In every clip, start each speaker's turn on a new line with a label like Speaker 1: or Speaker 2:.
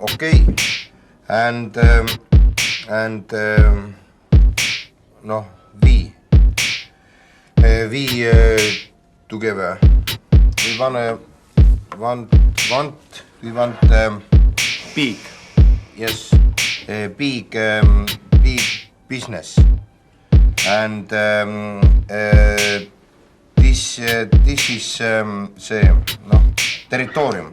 Speaker 1: okay. And no, we together. We want
Speaker 2: big.
Speaker 1: Yes, big business. And this is see, no, territoorium.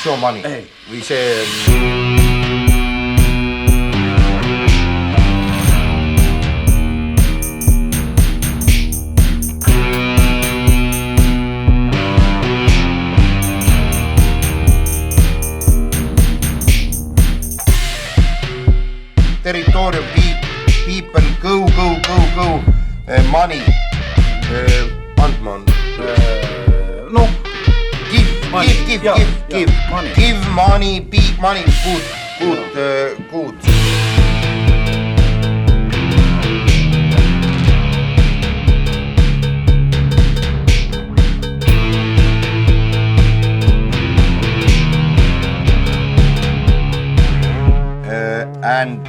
Speaker 1: So money.
Speaker 2: Hey.
Speaker 1: We say territorium, people, go, money, andman,
Speaker 2: No.
Speaker 1: give money, big money, good. And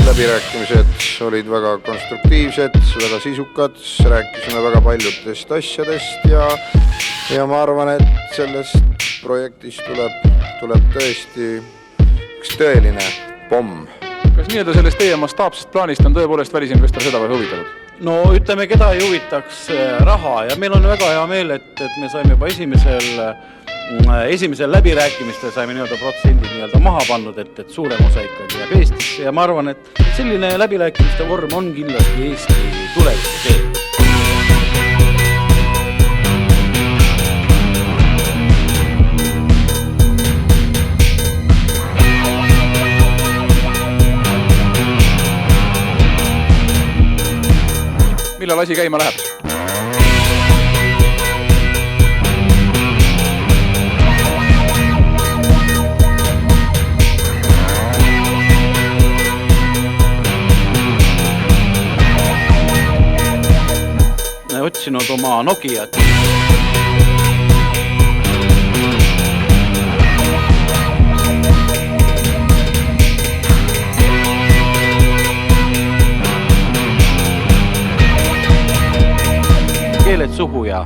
Speaker 1: läbirääkimised olid väga konstruktiivsed, väga sisukad, rääkisime väga paljudest asjadest ja ma arvan, et sellest projektist tuleb tõesti üks tõeline pomm.
Speaker 3: Kas nii-öelda sellest teie mastaapsest plaanist on tõepoolest välisinvestor seda või huvitatud?
Speaker 2: No ütleme, keda ei huvitaks raha ja meil on väga hea meel, et me saime juba esimesel läbirääkimistel saime nii-öelda protsendid nii-öelda maha pannud, et suurem osa ikkagi jääb Eestisse ja ma arvan, et selline läbirääkimiste vorm on kindlasti Eesti tuleviku tee.
Speaker 3: Millal asi käima läheb?
Speaker 2: Otsinud oma Nokiat. Keeled suhu ja